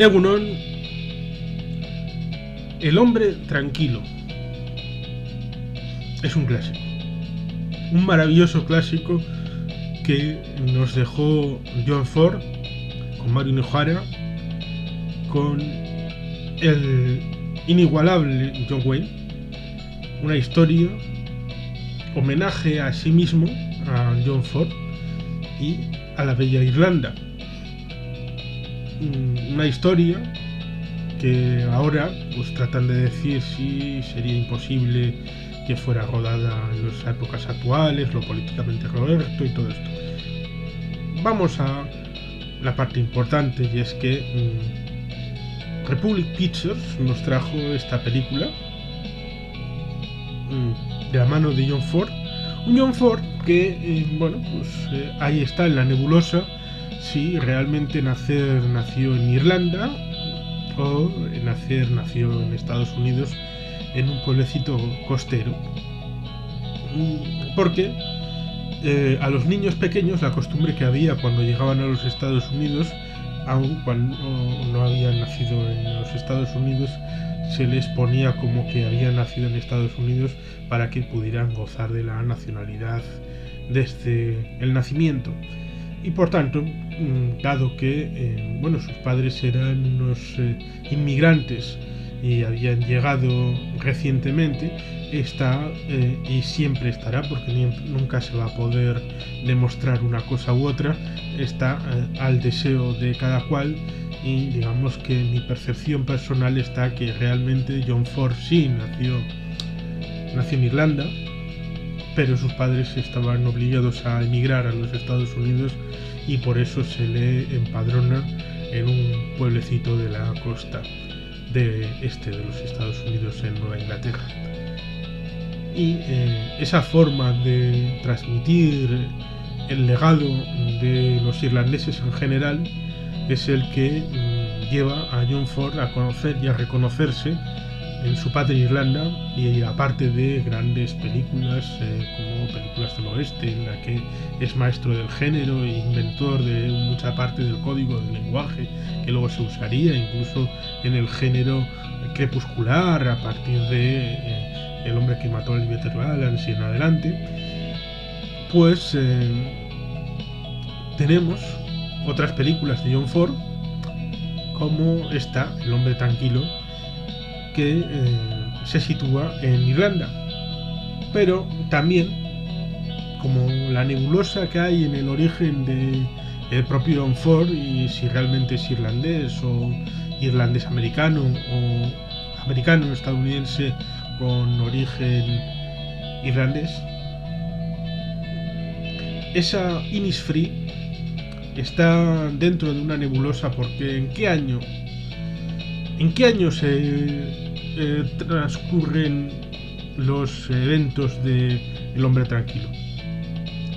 Egunon, El hombre tranquilo. Es un clásico. Un maravilloso clásico que nos dejó John Ford con Maureen O'Hara, con el inigualable John Wayne. Una historia, homenaje a sí mismo, a John Ford y a la bella Irlanda. Una historia que ahora pues tratan de decir si sería imposible que fuera rodada en las épocas actuales, lo políticamente correcto y todo esto. Vamos a la parte importante, y es que Republic Pictures nos trajo esta película de la mano de John Ford. Un John Ford que, ahí está en la nebulosa si realmente nació en Irlanda o nació en Estados Unidos, en un pueblecito costero. Porque a los niños pequeños, la costumbre que había cuando llegaban a los Estados Unidos, aun cuando no habían nacido en los Estados Unidos, se les ponía como que habían nacido en Estados Unidos para que pudieran gozar de la nacionalidad desde el nacimiento. Y por tanto, dado que sus padres eran unos inmigrantes y habían llegado recientemente, está y siempre estará, porque nunca se va a poder demostrar una cosa u otra, está al deseo de cada cual. Y digamos que mi percepción personal está que realmente John Ford sí nació en Irlanda, pero sus padres estaban obligados a emigrar a los Estados Unidos y por eso se le empadrona en un pueblecito de la costa de los Estados Unidos, en Nueva Inglaterra. Y esa forma de transmitir el legado de los irlandeses en general es el que lleva a John Ford a conocer y a reconocerse en su patria Irlanda, y aparte de grandes películas como Películas del Oeste, en la que es maestro del género e inventor de mucha parte del código del lenguaje que luego se usaría incluso en el género crepuscular a partir de El hombre que mató a Olivia Valance y en adelante. Pues tenemos otras películas de John Ford, como esta, El hombre tranquilo, que se sitúa en Irlanda, pero también, como la nebulosa que hay en el origen del propio John Ford, y si realmente es irlandés o irlandés americano o americano estadounidense con origen irlandés, esa Innisfree está dentro de una nebulosa, porque ¿en qué año se transcurren los eventos de El hombre tranquilo?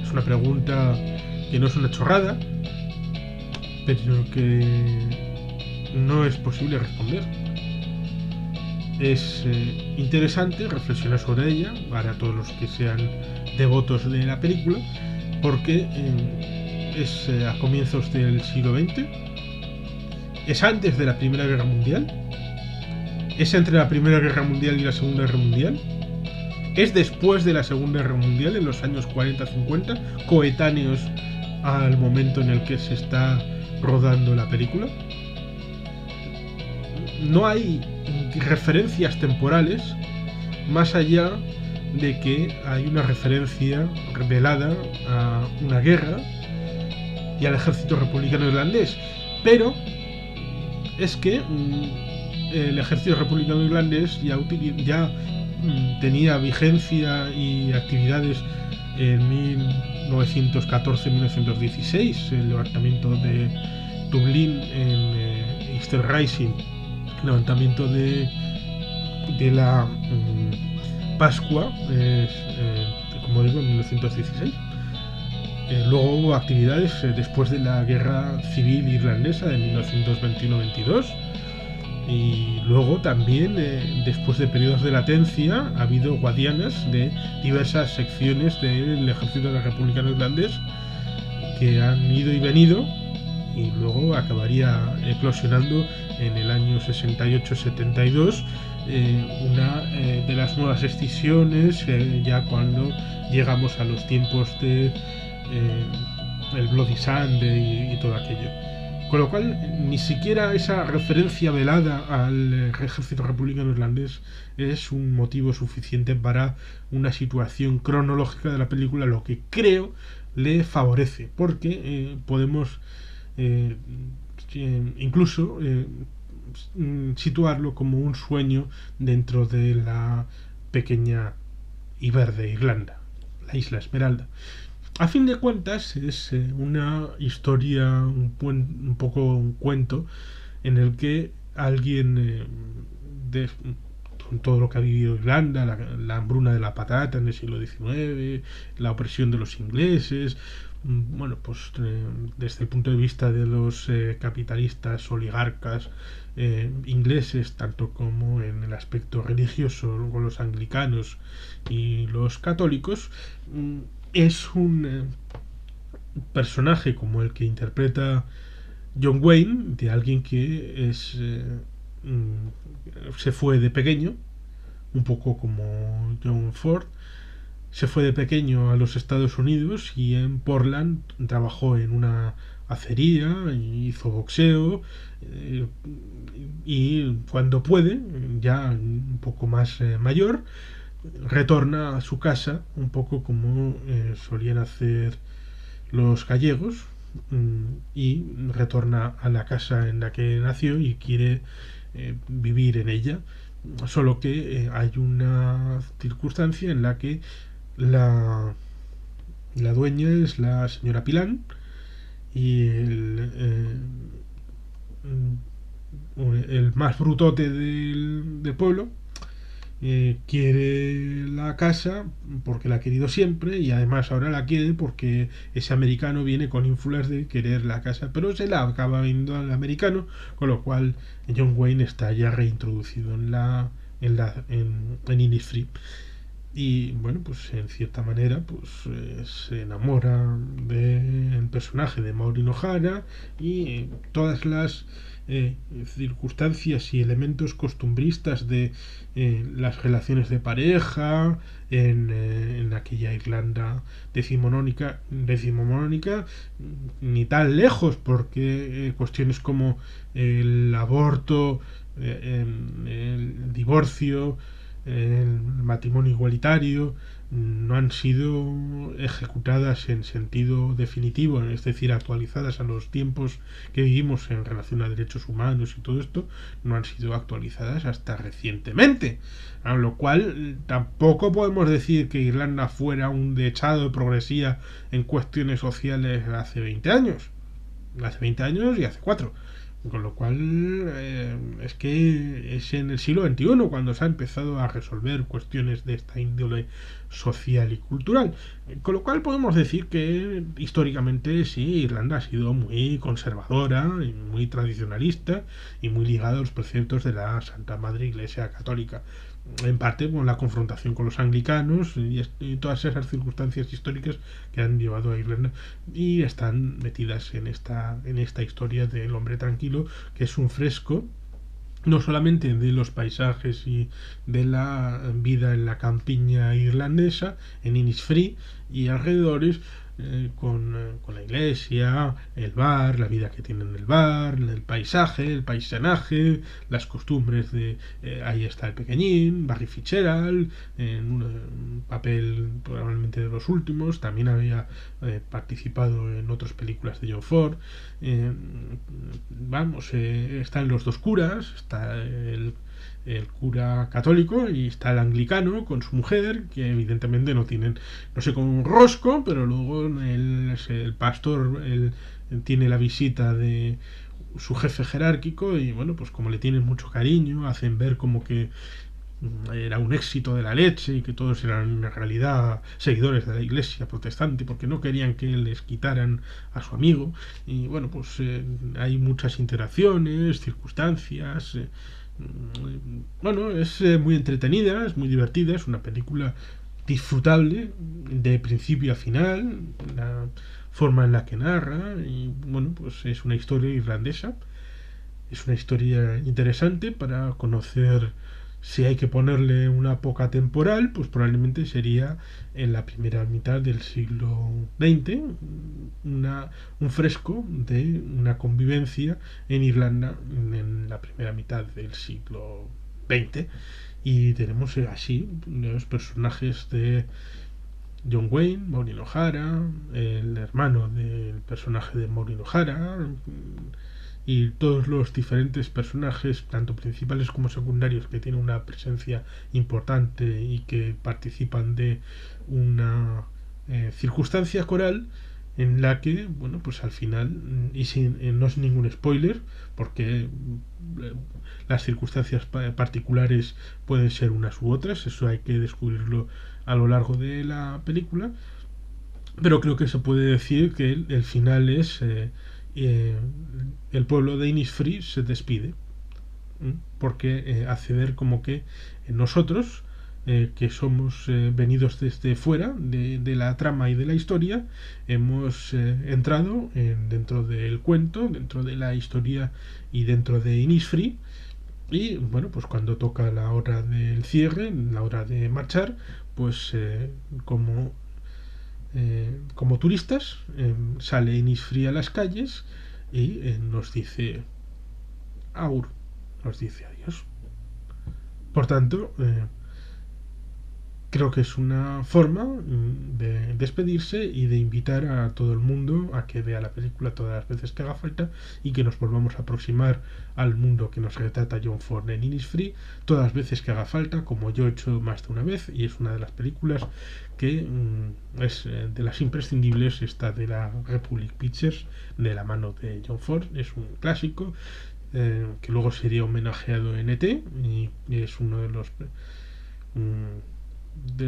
Es una pregunta que no es una chorrada, pero que no es posible responder. Es interesante reflexionar sobre ella para todos los que sean devotos de la película, porque es a comienzos del siglo XX, es antes de la Primera Guerra Mundial, es entre la Primera Guerra Mundial y la Segunda Guerra Mundial, es después de la Segunda Guerra Mundial, en los años 40-50, coetáneos al momento en el que se está rodando la película. No hay referencias temporales más allá de que hay una referencia revelada a una guerra y al ejército republicano irlandés, pero es que el ejército republicano irlandés ya tenía vigencia y actividades en 1914-1916, el levantamiento de Dublín en Easter Rising, el levantamiento de la Pascua, como digo, en 1916. Luego hubo actividades después de la Guerra Civil Irlandesa de 1921-22, y luego también después de periodos de latencia ha habido guardianas de diversas secciones del ejército republicano irlandés que han ido y venido y luego acabaría eclosionando en el año 68-72 una de las nuevas excisiones, ya cuando llegamos a los tiempos de el Bloody Sunday y todo aquello. Con lo cual, ni siquiera esa referencia velada al ejército republicano irlandés es un motivo suficiente para una situación cronológica de la película, lo que creo le favorece, porque podemos eh, incluso situarlo como un sueño dentro de la pequeña y verde Irlanda, la isla Esmeralda. A fin de cuentas es una historia, un poco un cuento en el que alguien con todo lo que ha vivido Irlanda, la hambruna de la patata en el siglo XIX, la opresión de los ingleses, bueno, pues desde el punto de vista de los capitalistas, oligarcas ingleses, tanto como en el aspecto religioso con los anglicanos y los católicos, es un personaje como el que interpreta John Wayne, de alguien que se fue de pequeño, un poco como John Ford, se fue de pequeño a los Estados Unidos y en Portland trabajó en una acería, hizo boxeo y cuando puede, ya un poco más mayor, retorna a su casa, un poco como solían hacer los gallegos, y retorna a la casa en la que nació y quiere vivir en ella. Solo que hay una circunstancia en la que la, la dueña es la señora Pilán y el más brutote del pueblo quiere la casa porque la ha querido siempre y además ahora la quiere porque ese americano viene con ínfulas de querer la casa, pero se la acaba viendo al americano, con lo cual John Wayne está ya reintroducido en Innisfree. Y bueno, pues en cierta manera pues se enamora del personaje de Maureen O'Hara y todas las circunstancias y elementos costumbristas de las relaciones de pareja en aquella Irlanda decimonónica, ni tan lejos, porque cuestiones como el aborto, el divorcio, el matrimonio igualitario no han sido ejecutadas en sentido definitivo, es decir, actualizadas a los tiempos que vivimos en relación a derechos humanos y todo esto, no han sido actualizadas hasta recientemente. A lo cual tampoco podemos decir que Irlanda fuera un dechado de progresía en cuestiones sociales hace 20 años. Hace 20 años y hace 4. Con lo cual es que es en el siglo XXI cuando se ha empezado a resolver cuestiones de esta índole social y cultural. Con lo cual podemos decir que históricamente sí, Irlanda ha sido muy conservadora, y muy tradicionalista y muy ligada a los preceptos de la Santa Madre Iglesia Católica. En parte con la confrontación con los anglicanos y todas esas circunstancias históricas que han llevado a Irlanda y están metidas en esta historia del hombre tranquilo, que es un fresco no solamente de los paisajes y de la vida en la campiña irlandesa, en Innisfree y alrededores, con la iglesia, el bar, la vida que tiene en el bar, el paisaje, el paisanaje, las costumbres de ahí está el pequeñín, Barry Fitzgerald, en un papel probablemente de los últimos, también había participado en otras películas de John Ford. Están los dos curas, está el cura católico y está el anglicano con su mujer, que evidentemente no tienen, no sé, como un rosco, pero luego el pastor tiene la visita de su jefe jerárquico y bueno, pues como le tienen mucho cariño, hacen ver como que era un éxito de la leche y que todos eran en realidad seguidores de la iglesia protestante porque no querían que les quitaran a su amigo. Y bueno, pues hay muchas interacciones, circunstancias. Bueno, es muy entretenida, es muy divertida, es una película disfrutable de principio a final. La forma en la que narra. Y bueno, pues es una historia irlandesa. Es una historia interesante para conocer. Si hay que ponerle una época temporal, pues probablemente sería en la primera mitad del siglo XX, un fresco de una convivencia en Irlanda en la primera mitad del siglo XX. Y tenemos así los personajes de John Wayne, Maureen O'Hara, el hermano del personaje de Maureen O'Hara, y todos los diferentes personajes, tanto principales como secundarios, que tienen una presencia importante y que participan de una circunstancia coral en la que, bueno, pues al final, y sin, no es ningún spoiler, porque las circunstancias particulares pueden ser unas u otras, eso hay que descubrirlo a lo largo de la película, pero creo que se puede decir que el final es eh, el pueblo de Innisfree se despide, porque hace ver como que nosotros, que somos venidos desde fuera de la trama y de la historia, hemos entrado dentro del cuento, dentro de la historia y dentro de Innisfree. Y bueno, pues cuando toca la hora del cierre, la hora de marchar, pues como turistas, sale Innisfree a las calles y nos dice Aur, nos dice adiós. Por tanto, creo que es una forma de despedirse y de invitar a todo el mundo a que vea la película todas las veces que haga falta y que nos volvamos a aproximar al mundo que nos retrata John Ford en Innisfree todas las veces que haga falta, como yo he hecho más de una vez, y es una de las películas que es de las imprescindibles, esta de la Republic Pictures de la mano de John Ford. Es un clásico que luego sería homenajeado en ET y es uno de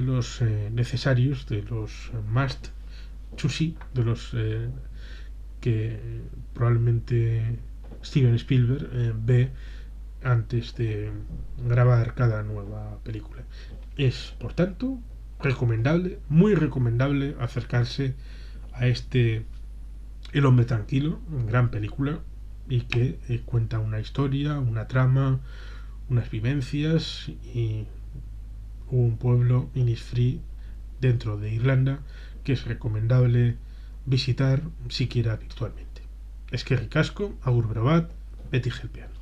los necesarios, de los must to see, de los que probablemente Steven Spielberg ve antes de grabar cada nueva película. Es, por tanto, recomendable, muy recomendable acercarse a este El hombre tranquilo, gran película, y que cuenta una historia, una trama, unas vivencias y un pueblo Innisfree dentro de Irlanda que es recomendable visitar siquiera virtualmente. Es que ricasco, agur bravat, beti gelpean.